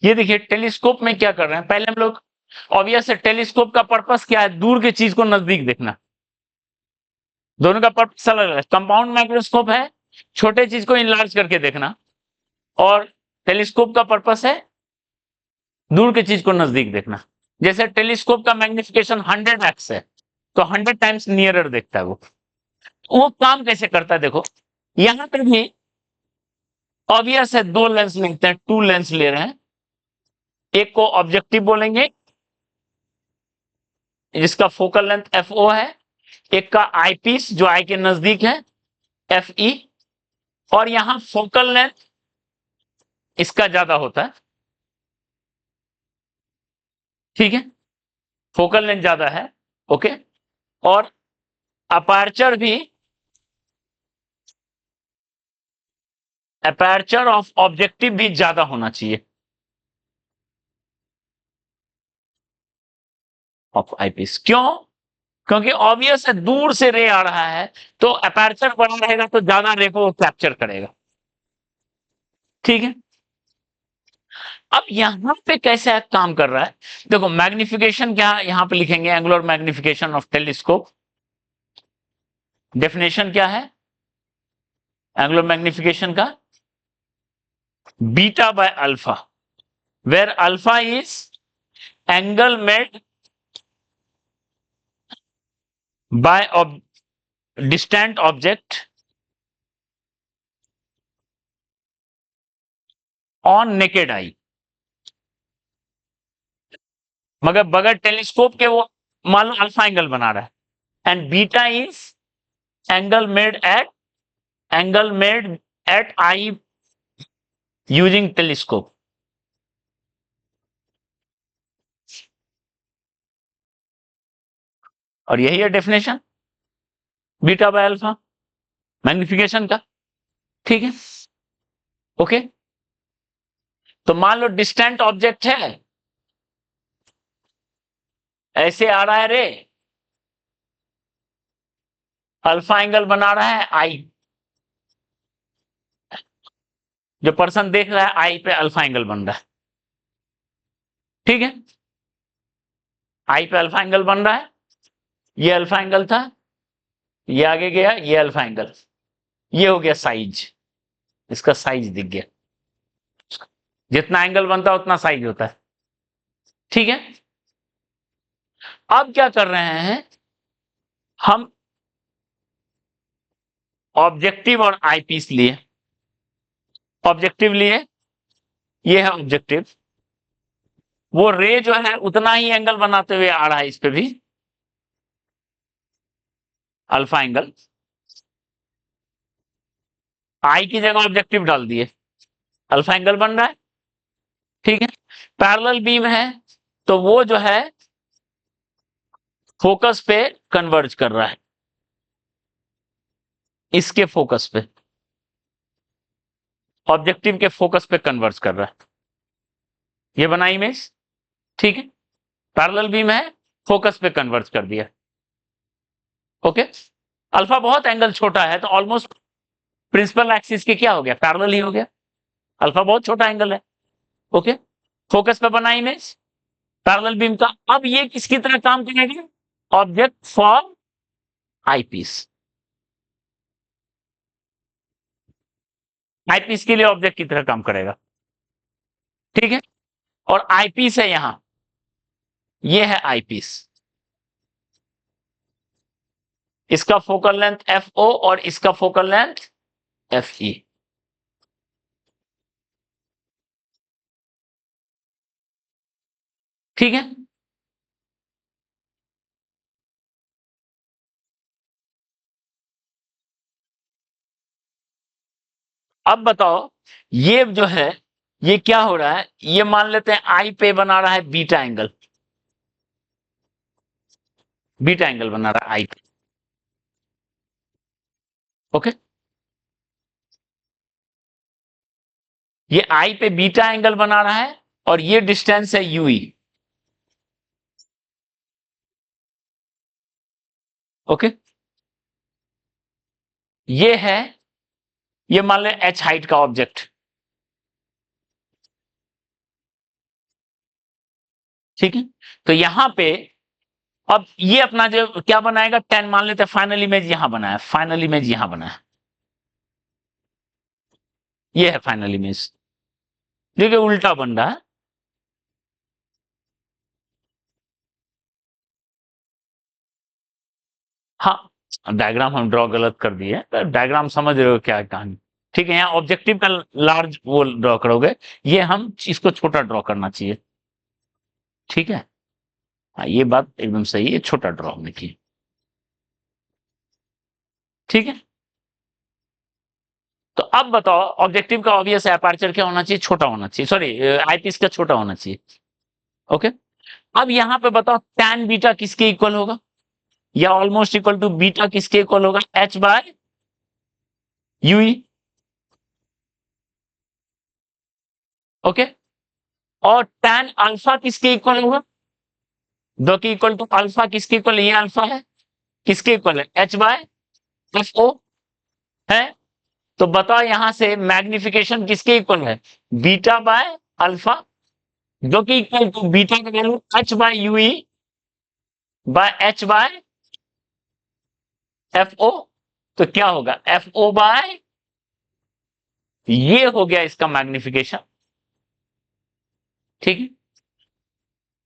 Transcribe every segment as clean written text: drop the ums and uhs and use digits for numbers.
ये देखिए टेलीस्कोप में क्या कर रहे हैं, पहले हम लोग ऑब्वियस है टेलीस्कोप का पर्पस क्या है, दूर की चीज को नजदीक देखना। दोनों का पर्पस अलग अलग है। कंपाउंड माइक्रोस्कोप है छोटे चीज को इनलार्ज करके देखना, और टेलीस्कोप का पर्पस है दूर की चीज को नजदीक देखना। जैसे टेलीस्कोप का मैग्निफिकेशन 100x है, तो 100 टाइम्स नियरर देखता है वो काम कैसे करता है देखो, यहां पर भी ऑब्वियस है दो लेंस लेते हैं, टू लेंस ले रहे हैं। एक को ऑब्जेक्टिव बोलेंगे जिसका फोकल लेंथ FO है, एक का आई पीस जो आई के नजदीक है FE, और यहां फोकल लेंथ इसका ज्यादा होता है, ठीक है, फोकल लेंथ ज्यादा है, ओके। और अपर्चर भी, अपर्चर ऑफ ऑब्जेक्टिव भी ज्यादा होना चाहिए ऑफ आईपीस। क्यों? क्योंकि ऑब्वियस है दूर से रे आ रहा है, तो अपर्चर बड़ा रहेगा तो ज्यादा रे को कैप्चर करेगा, ठीक है। अब यहां पे कैसे काम कर रहा है देखो, मैग्निफिकेशन क्या यहां पे लिखेंगे, angular magnification of telescope. Definition क्या है एंगुलर मैग्निफिकेशन का, beta by alpha, where alpha is angle made by distant object on naked eye. मगर बगैर टेलीस्कोप के वो मान लो अल्फा एंगल बना रहा है, and beta is angle made at I using telescope. और यही है definition beta by alpha magnification का, ठीक है, ओके। तो मान लो डिस्टेंट ऑब्जेक्ट है, ऐसे आ रहा है रे, अल्फा एंगल बना रहा है आई, जो पर्सन देख रहा है आई पे अल्फा एंगल बन रहा है, ठीक है। आई पे अल्फा एंगल बन रहा है, ये अल्फा एंगल था, ये आगे गया, ये अल्फा एंगल, ये हो गया साइज, इसका साइज दिख गया। जितना एंगल बनता है उतना साइज होता है, ठीक है। अब क्या कर रहे हैं हम, ऑब्जेक्टिव और आईपीस लिए, ऑब्जेक्टिव लिए, ये है ऑब्जेक्टिव, वो रे जो है उतना ही एंगल बनाते हुए आ रहा है, इस पे भी अल्फा एंगल, आई की जगह ऑब्जेक्टिव डाल दिए, अल्फा एंगल बन रहा है, ठीक है। पैरेलल बीम है तो वो जो है फोकस पे कन्वर्ज कर रहा है, इसके फोकस पे, ऑब्जेक्टिव के फोकस पे कन्वर्ज कर रहा है, ये बना इमेज, ठीक है। पैरेलल बीम है, फोकस पे कन्वर्ज कर दिया, ओके। अल्फा बहुत एंगल छोटा है तो ऑलमोस्ट प्रिंसिपल एक्सिस के क्या हो गया, पैरेलल ही हो गया, अल्फा बहुत छोटा एंगल है, ओके। फोकस पे बना इमेज पैरेलल बीम का। अब ये किसकी तरह काम करेगा, ऑब्जेक्ट फॉर आईपीस, आईपीस के लिए ऑब्जेक्ट की तरह काम करेगा, ठीक है। और आईपीस है यहां, ये है आईपीस, इसका फोकल लेंथ FO और इसका फोकल लेंथ FE, ठीक है। अब बताओ ये जो है ये क्या हो रहा है, ये मान लेते हैं आई पे बना रहा है बीटा एंगल, बीटा एंगल बना रहा है आई पे, ओके। ये आई पे बीटा एंगल बना रहा है और ये डिस्टेंस है यूई, ओके। ये है, ये मान ले h हाइट का ऑब्जेक्ट, ठीक है, तो यहां पे अब ये अपना जो क्या बनाएगा, 10 मान लेते हैं, फाइनल इमेज यहां बनाया, फाइनल इमेज यहां बनाया, ये है फाइनल इमेज, देखिए उल्टा बन रहा है। हाँ, डायग्राम हम ड्रॉ गलत कर दिए, डायग्राम समझ रहे हो क्या है कहानी। ठीक है, यहाँ ऑब्जेक्टिव का लार्ज वो ड्रॉ करोगे, ये हम इसको छोटा ड्रॉ करना चाहिए। ठीक है, हाँ ये बात एकदम सही है, छोटा ड्रॉ होने की। ठीक है, तो अब बताओ, ऑब्जेक्टिव का ऑब्वियस अपर्चर क्या होना चाहिए, छोटा होना चाहिए, सॉरी आईपीस का छोटा होना चाहिए। ओके, अब यहां पे बताओ tan बीटा किसके इक्वल होगा, या ऑलमोस्ट इक्वल टू बीटा किसके इक्वल होगा, h बाय यूई। ओके, और tan अल्फा किसके इक्वल होगा, दो की इक्वल टू अल्फा किसके इक्वल, ये अल्फा है, किसके इक्वल है, h बाय एफ ओ है। तो बताओ यहां से मैग्निफिकेशन किसके इक्वल है, बीटा बाय अल्फा, जो कि इक्वल टू बीटा का value h by U E by h by F O. तो क्या होगा, एफ ओ बाय, ये हो गया इसका मैग्निफिकेशन। ठीक है,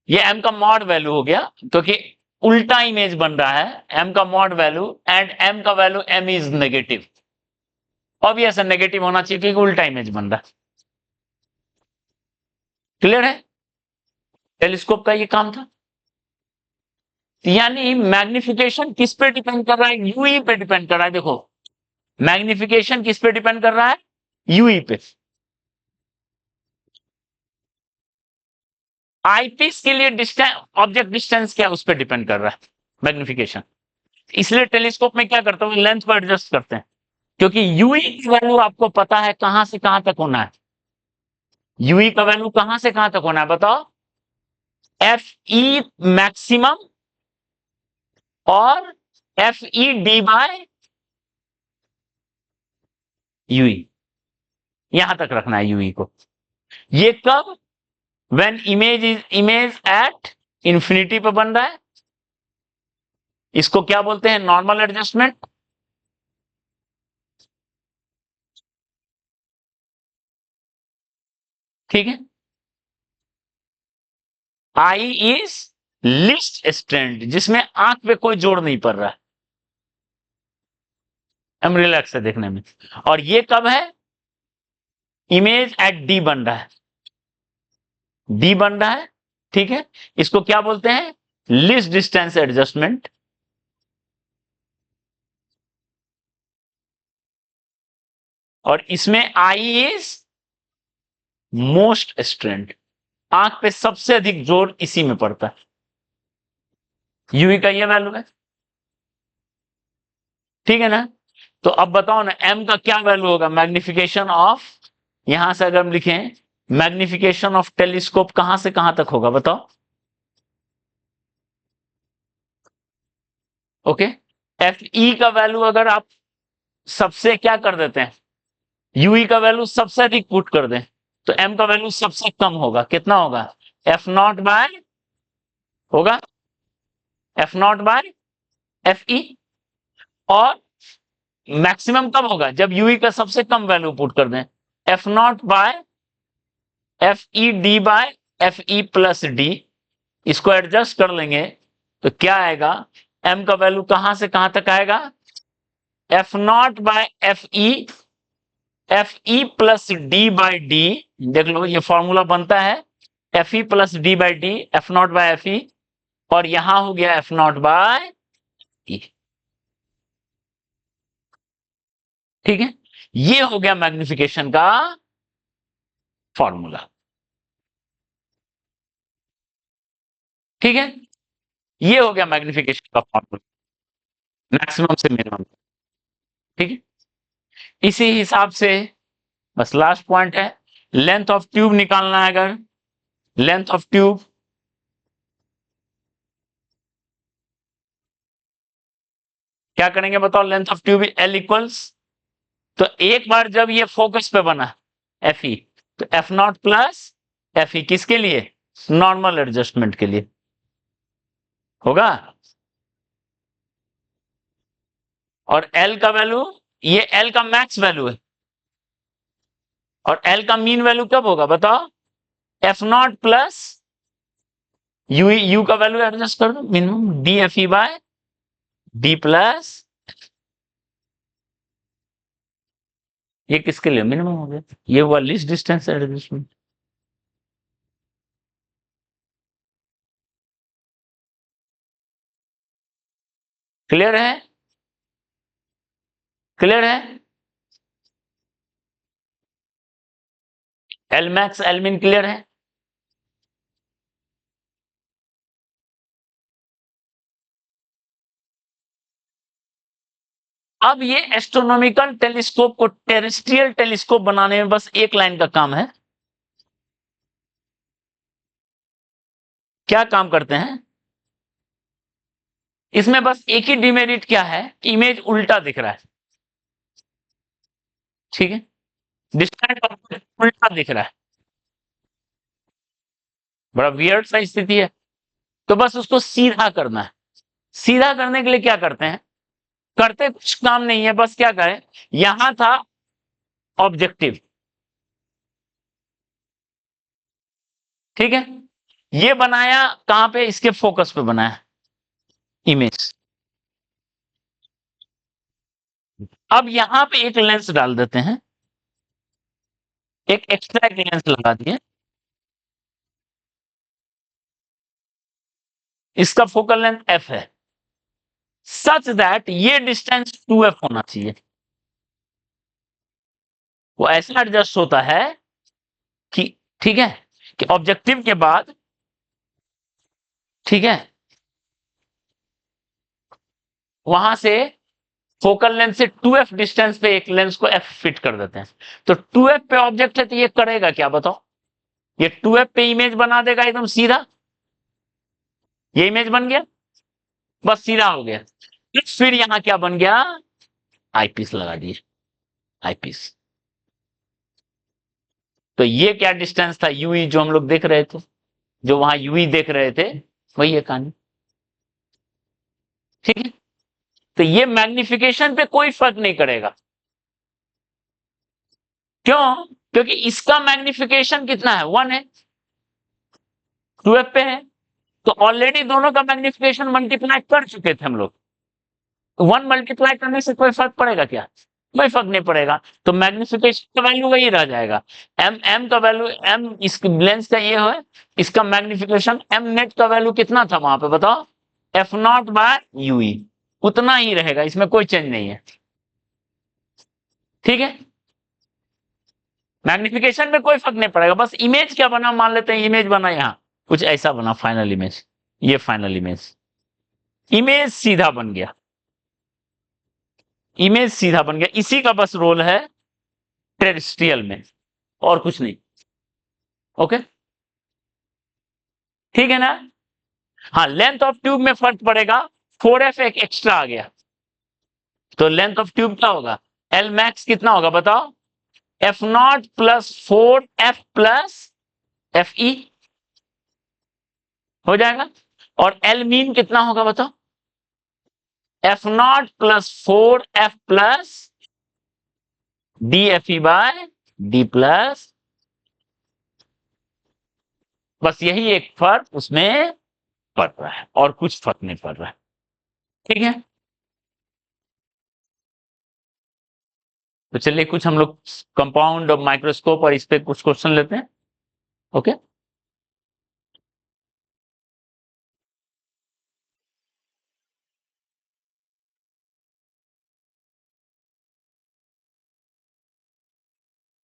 ये m का मॉड वैल्यू हो गया, क्योंकि उल्टा इमेज बन रहा है, m का मॉड वैल्यू, एंड m का value m is negative, obvious है नेगेटिव होना चाहिए क्योंकि उल्टा इमेज बन रहा है। क्लियर है, टेलीस्कोप का ये काम था। यानी मैग्निफिकेशन किस पे डिपेंड कर रहा है, यूई पे डिपेंड कर रहा है। देखो, मैग्निफिकेशन किस पे डिपेंड कर रहा है, यूई पे। आईपीस के लिए डिस्टेंस, ऑब्जेक्ट डिस्टेंस क्या उस पर डिपेंड कर रहा है, मैग्निफिकेशन। इसलिए टेलीस्कोप में क्या करते हैं, लेंथ पर एडजस्ट करते हैं, क्योंकि यूई की वैल्यू आपको पता है कहां से कहां तक होना है, यूई का वैल्यू कहां से कहां तक होना है बताओ, एफ ई मैक्सिमम और F E D by U E, यहां तक रखना है यूई को। ये कब, व्हेन इमेज एट इंफिनिटी पे बन रहा है, इसको क्या बोलते हैं, नॉर्मल एडजस्टमेंट। ठीक है, आई इज लिस्ट स्ट्रेंड, जिसमें आंख पे कोई जोड़ नहीं पड़ रहा है, हम रिलैक्स है देखने में। और ये कब है, इमेज एट डी बन रहा है, डी बन रहा है। ठीक है, इसको क्या बोलते हैं, लिस्ट डिस्टेंस एडजस्टमेंट। और इसमें आई इज मोस्ट स्ट्रेंड, आंख पे सबसे अधिक जोर इसी में पड़ता है, यूवी का ये वैल्यू है। ठीक है ना, तो अब बताओ ना, एम का क्या वैल्यू होगा, मैग्निफिकेशन ऑफ, यहां से अगर हम लिखें, मैग्निफिकेशन ऑफ टेलीस्कोप कहां से कहां तक होगा बताओ। ओके, एफ ई का वैल्यू अगर आप सबसे क्या कर देते हैं, यूई का वैल्यू सबसे अधिक पुट कर दें, तो एम का वैल्यू सबसे कम होगा, कितना होगा, एफ नॉट बाय, होगा F nought by F E. और मैक्सिमम कब होगा, जब यूई का सबसे कम वैल्यू पुट कर दें, F nought by F E D by F E plus D, इसको एडजस्ट कर लेंगे तो क्या आएगा, एम का वैल्यू कहां से कहां तक आएगा, F nought by F E plus D by D. देख लो ये फॉर्मूला बनता है, F E plus D by D, F nought by F E, और यहां हो गया एफ नॉट बाय ई। ठीक है, ये हो गया मैग्निफिकेशन का फॉर्मूला। ठीक है, ये हो गया मैग्निफिकेशन का फॉर्मूला, मैक्सिमम से मिनिमम। ठीक है, इसी हिसाब से बस लास्ट पॉइंट है, लेंथ ऑफ ट्यूब निकालना है। अगर लेंथ ऑफ ट्यूब, क्या करेंगे बताओ, length of tube L equals, तो एक बार जब ये फोकस पे बना एफ ई, तो F not plus F E किसके लिए, नॉर्मल एडजस्टमेंट के लिए होगा। और एल का वैल्यू, ये एल का मैक्स वैल्यू है, और एल का मीन वैल्यू कब होगा बताओ? एफ नॉट प्लस यू का वैल्यू एडजस्ट कर दो, minimum D F E bye D plus, ये किसके लिए मिनिमम हो गया? ये हुआ लीस्ट डिस्टेंस एडजस्टमेंट। क्लियर है? क्लियर है? एल मैक्स एल मिन क्लियर है? अब ये एस्ट्रोनॉमिकल टेलीस्कोप को टेरेस्ट्रियल टेलीस्कोप बनाने में बस एक लाइन का काम है। क्या काम करते हैं? इसमें बस एक ही डिमेरिट क्या है, इमेज उल्टा दिख रहा है। ठीक है, डिस्टेंट ऑब्जेक्ट उल्टा दिख रहा है, बड़ा वियर्ड सा स्थिति है। तो बस उसको सीधा करना है। सीधा करने के लिए क्या करते हैं? करते कुछ काम नहीं है, बस क्या करें, यहां था ऑब्जेक्टिव, ठीक है, ये बनाया कहां पे? इसके फोकस पे बनाया इमेज। अब यहां पे एक लेंस डाल देते हैं, एक एक्स्ट्रा एक लेंस लगा दिए, इसका फोकल लेंथ एफ है, सच दैट ये डिस्टेंस 2f होना चाहिए। वो ऐसा एडजस्ट होता है कि, ठीक है, कि ऑब्जेक्टिव के बाद, ठीक है, वहां से फोकल लेंथ से 2f डिस्टेंस पे एक लेंस को f फिट कर देते हैं। तो 2f पे ऑब्जेक्ट है, तो ये करेगा क्या बताओ? ये 2f पे इमेज बना देगा एकदम सीधा। ये इमेज बन गया, बस सीधा हो गया। फिर यहां क्या बन गया? आईपीस लगा दिए, आईपीस। तो ये क्या डिस्टेंस था? यूई, जो हम लोग देख रहे थे, जो वहां यूई देख रहे थे, वही है कहानी। ठीक है, तो ये मैग्निफिकेशन पे कोई फर्क नहीं करेगा। क्यों? क्योंकि इसका मैग्निफिकेशन कितना है? 1 है, 2f पे है, तो ऑलरेडी दोनों का मैग्निफिकेशन मल्टीप्लाई कर चुके थे हम लोग। 1 मल्टीप्लाई करने से कोई फर्क पड़ेगा क्या? कोई फर्क नहीं पड़ेगा। तो मैग्निफिकेशन का वैल्यू वही रह जाएगा। एम का वैल्यू, एम इस लेंस का ये है, इसका मैग्निफिकेशन एम नेट का वैल्यू कितना था वहां पे बताओ? एफ नॉट बाय यूई, उतना ही रहेगा, इसमें कोई चेंज नहीं है। ठीक है, मैग्निफिकेशन में कोई फर्क नहीं पड़ेगा। बस इमेज क्या बना, मान लेते हैं इमेज बना यहां कुछ ऐसा बना, फाइनल इमेज, ये फाइनल इमेज, इमेज सीधा बन गया, इमेज सीधा बन गया। इसी का बस रोल है टेरेस्ट्रियल में, और कुछ नहीं। ओके, ठीक है ना? हाँ, लेंथ ऑफ ट्यूब में फर्क पड़ेगा, 4f एक एक्स्ट्रा आ गया, तो लेंथ ऑफ ट्यूब क्या होगा? एल मैक्स कितना होगा बताओ? F not plus 4f plus F E हो जाएगा। और एल मीन कितना होगा बताओ? F not plus 4f plus D F E bye D plus. बस यही एक फर्क उसमें पड़ रहा है, और कुछ फर्क नहीं पड़ रहा है। ठीक है, तो चलिए कुछ हम लोग कंपाउंड और माइक्रोस्कोप और इस पे कुछ क्वेश्चन लेते हैं। ओके।